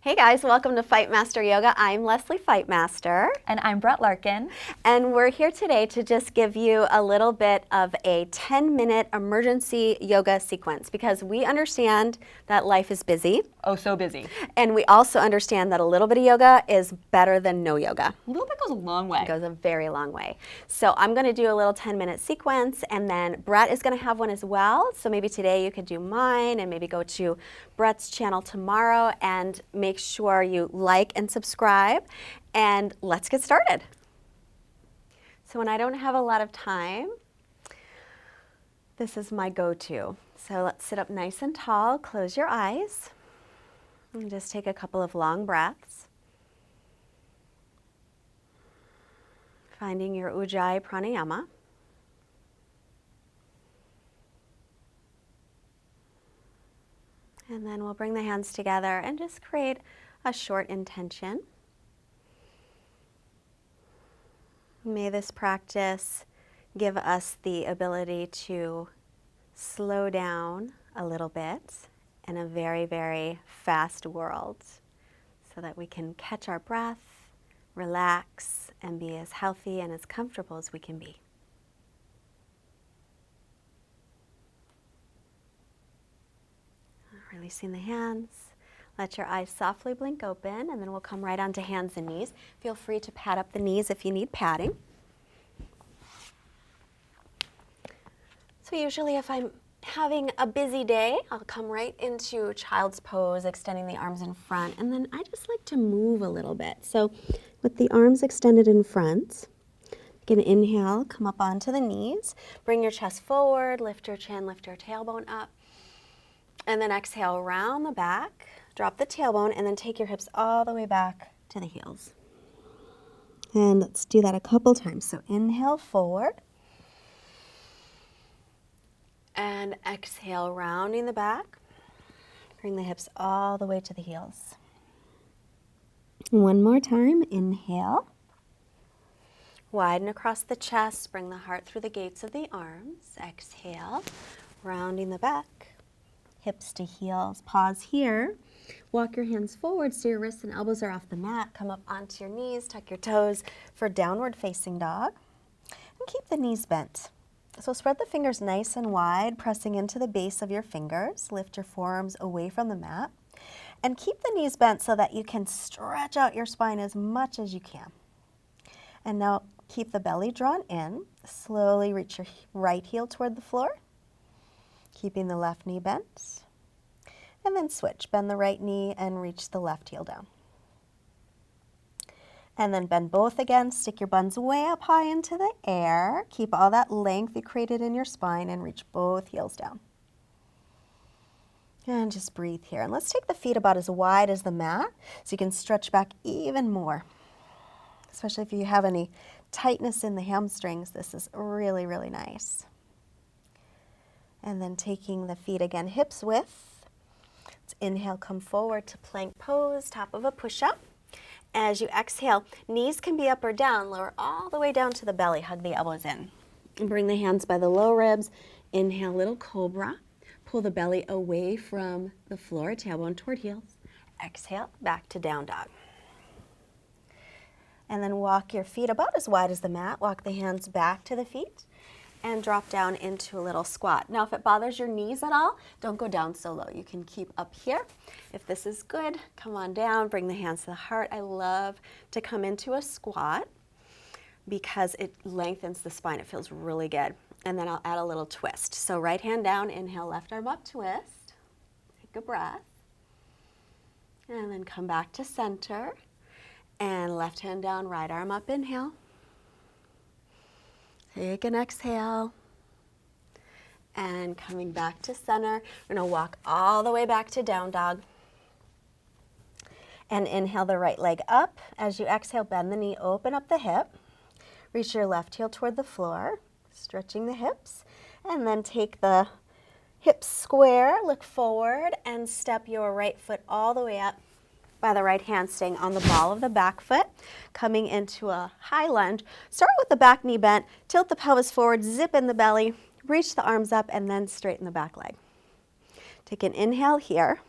Hey guys, welcome to Fightmaster Yoga. I'm Lesley Fightmaster. And I'm Larkin. And we're here today to just give you a little bit of a 10-minute emergency yoga sequence because we understand that life is busy. Oh, so busy. And we also understand that a little bit of yoga is better than no yoga. A little bit goes a long way. It goes a very long way. So I'm going to do a little 10-minute sequence, and then Brett is going to have one as well. So maybe today you could do mine and maybe go to Brett's channel tomorrow, and make sure you like and subscribe, and let's get started. So when I don't have a lot of time, this is my go-to. So let's sit up nice and tall, close your eyes, and just take a couple of long breaths. Finding your Ujjayi pranayama. And then we'll bring the hands together and just create a short intention. May this practice give us the ability to slow down a little bit in a very, very fast world so that we can catch our breath, relax, and be as healthy and as comfortable as we can be. Releasing the hands. Let your eyes softly blink open, and then we'll come right onto hands and knees. Feel free to pad up the knees if you need padding. So usually if I'm having a busy day, I'll come right into child's pose, extending the arms in front, and then I just like to move a little bit. So with the arms extended in front, you can inhale, come up onto the knees, bring your chest forward, lift your chin, lift your tailbone up, and then exhale, round the back, drop the tailbone, and then take your hips all the way back to the heels. And let's do that a couple times. So inhale forward, and exhale, rounding the back, bring the hips all the way to the heels. One more time, inhale. Widen across the chest, bring the heart through the gates of the arms. Exhale, rounding the back, hips to heels. Pause here. Walk your hands forward so your wrists and elbows are off the mat. Come up onto your knees, tuck your toes for downward facing dog. And keep the knees bent. So spread the fingers nice and wide, pressing into the base of your fingers. Lift your forearms away from the mat. And keep the knees bent so that you can stretch out your spine as much as you can. And now keep the belly drawn in. Slowly reach your right heel toward the floor, keeping the left knee bent. And then switch. Bend the right knee and reach the left heel down. And then bend both again. Stick your buns way up high into the air. Keep all that length you created in your spine and reach both heels down. And just breathe here. And let's take the feet about as wide as the mat so you can stretch back even more. Especially if you have any tightness in the hamstrings, this is really, really nice. And then taking the feet again, hips width. Let's inhale, come forward to plank pose, top of a push-up. As you exhale, knees can be up or down. Lower all the way down to the belly. Hug the elbows in. And bring the hands by the low ribs. Inhale, little cobra. Pull the belly away from the floor, tailbone toward heels. Exhale, back to down dog. And then walk your feet about as wide as the mat. Walk the hands back to the feet and drop down into a little squat. Now, if it bothers your knees at all, don't go down so low. You can keep up here. If this is good, come on down, bring the hands to the heart. I love to come into a squat because it lengthens the spine. It feels really good. And then I'll add a little twist. So right hand down, inhale, left arm up, twist. Take a breath. And then come back to center. And left hand down, right arm up, inhale. Take an exhale. And coming back to center, we're gonna walk all the way back to down dog. And inhale the right leg up. As you exhale, bend the knee, open up the hip. Reach your left heel toward the floor, stretching the hips. And then take the hips square, look forward, and step your right foot all the way up by the right hand, staying on the ball of the back foot, coming into a high lunge. Start with the back knee bent, tilt the pelvis forward, zip in the belly, reach the arms up, and then straighten the back leg. Take an inhale here.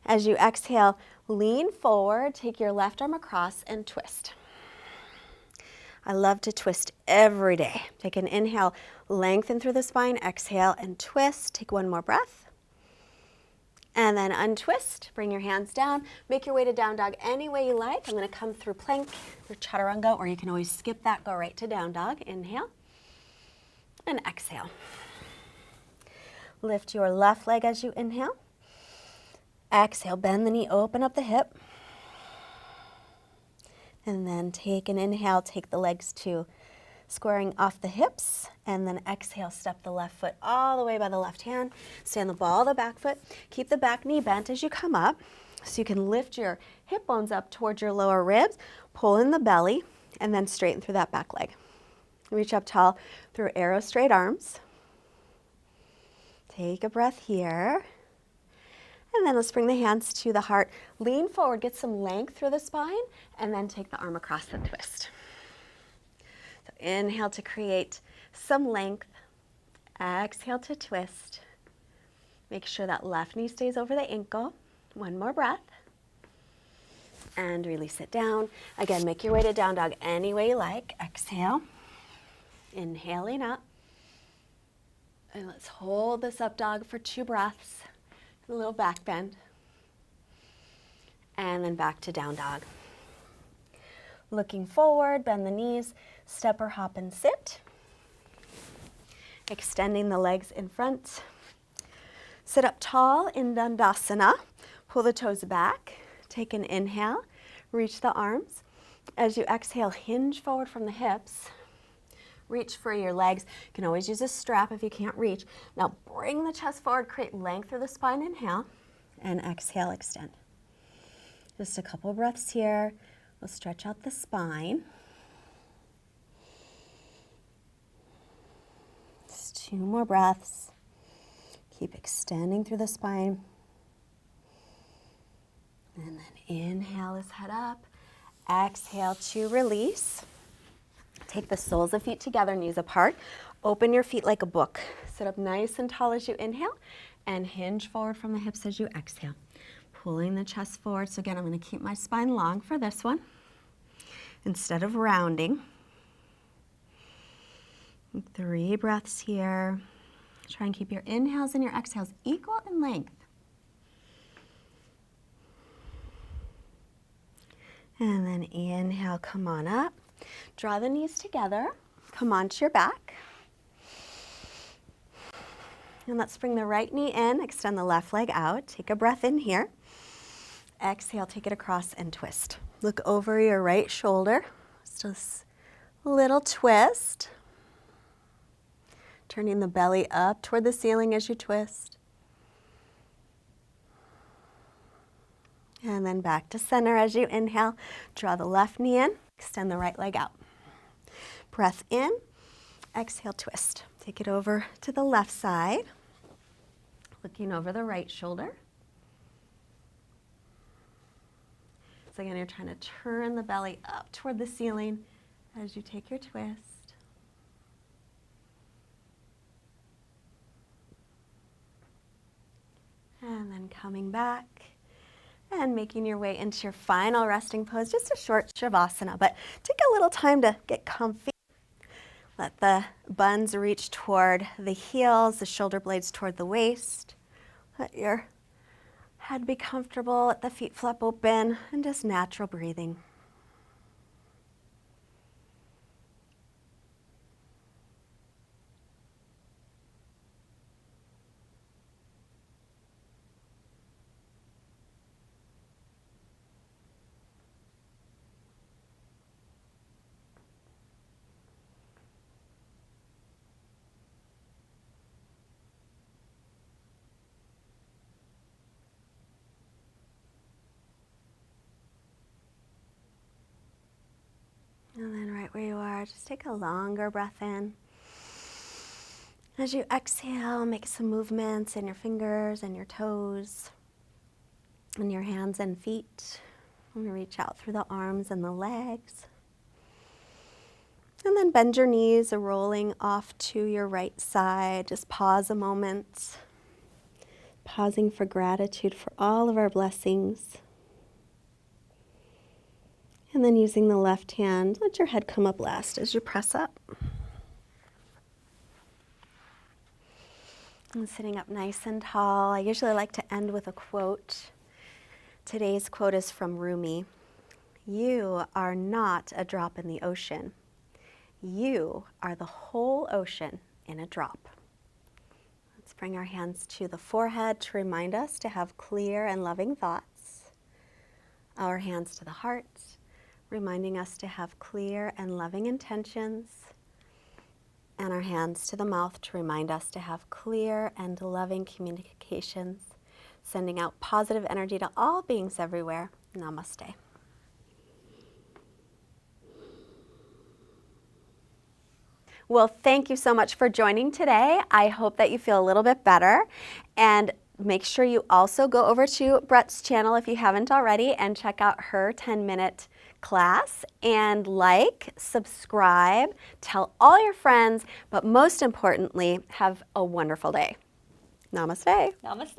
As you exhale, lean forward, take your left arm across and twist. I love to twist every day. Take an inhale, lengthen through the spine, exhale and twist. Take one more breath. And then untwist, bring your hands down, make your way to down dog any way you like. I'm gonna come through plank or chaturanga, or you can always skip that, go right to down dog. Inhale and exhale. Lift your left leg as you inhale. Exhale, bend the knee, open up the hip. And then take an inhale, take the legs to squaring off the hips, and then exhale, step the left foot all the way by the left hand. Stand the ball of the back foot. Keep the back knee bent as you come up, so you can lift your hip bones up towards your lower ribs, pull in the belly, and then straighten through that back leg. Reach up tall through arrow straight arms. Take a breath here. And then let's bring the hands to the heart. Lean forward, get some length through the spine, and then take the arm across and twist. So inhale to create some length. Exhale to twist. Make sure that left knee stays over the ankle. One more breath. And release it down. Again, make your way to down dog any way you like. Exhale. Inhaling up. And let's hold this up dog for 2 breaths. A little back bend. And then back to down dog. Looking forward, bend the knees, step or hop and sit. Extending the legs in front. Sit up tall in Dandasana. Pull the toes back. Take an inhale. Reach the arms. As you exhale, hinge forward from the hips. Reach for your legs. You can always use a strap if you can't reach. Now bring the chest forward, create length through the spine, inhale, and exhale, extend. Just a couple breaths here. We'll stretch out the spine. Just 2 more breaths. Keep extending through the spine. And then inhale as head up. Exhale to release. Take the soles of feet together, knees apart. Open your feet like a book. Sit up nice and tall as you inhale and hinge forward from the hips as you exhale. Pulling the chest forward. So again, I'm going to keep my spine long for this one instead of rounding. 3 breaths here. Try and keep your inhales and your exhales equal in length. And then inhale, come on up. Draw the knees together, come onto your back. And let's bring the right knee in, extend the left leg out. Take a breath in here. Exhale, take it across and twist. Look over your right shoulder. Just a little twist. Turning the belly up toward the ceiling as you twist. And then back to center as you inhale. Draw the left knee in. Extend the right leg out. Breath in, exhale, twist. Take it over to the left side, looking over the right shoulder. So again, you're trying to turn the belly up toward the ceiling as you take your twist. And then coming back. And making your way into your final resting pose, just a short Shavasana, but take a little time to get comfy. Let the buns reach toward the heels, the shoulder blades toward the waist. Let your head be comfortable, let the feet flap open, and just natural breathing. And then right where you are, just take a longer breath in. As you exhale, make some movements in your fingers and your toes and your hands and feet. I'm going to reach out through the arms and the legs. And then bend your knees, rolling off to your right side. Just pause a moment. pausing for gratitude for all of our blessings. And then using the left hand, let your head come up last as you press up. And sitting up nice and tall. I usually like to end with a quote. Today's quote is from Rumi. You are not a drop in the ocean. You are the whole ocean in a drop. Let's bring our hands to the forehead to remind us to have clear and loving thoughts. Our hands to the heart, reminding us to have clear and loving intentions. And our hands to the mouth to remind us to have clear and loving communications, sending out positive energy to all beings everywhere. Namaste. Well, thank you so much for joining today. I hope that you feel a little bit better. And make sure you also go over to Brett's channel if you haven't already and check out her 10-minute class, and like, subscribe, tell all your friends, but most importantly, have a wonderful day. Namaste. Namaste.